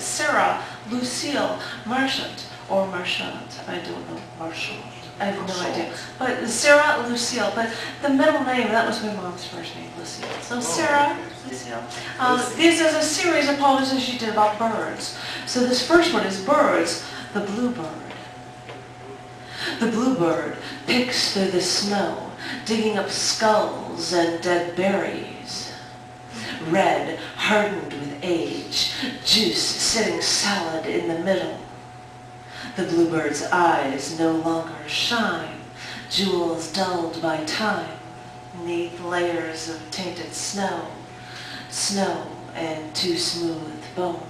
Sarah Lucille Marchant, or Marchant, I don't know, Marchant. I have no idea. But Sarah Lucille, but the middle name, that was my mom's first name, Lucille. So Sarah Lucille. This is a series of poems that she did about birds. So this first one is Birds, the Bluebird. The bluebird picks through the snow, digging up skulls and dead berries. Red, hardened with age, juice sitting solid in the middle. The bluebird's eyes no longer shine, jewels dulled by time, neath layers of tainted snow, snow and too smooth bone.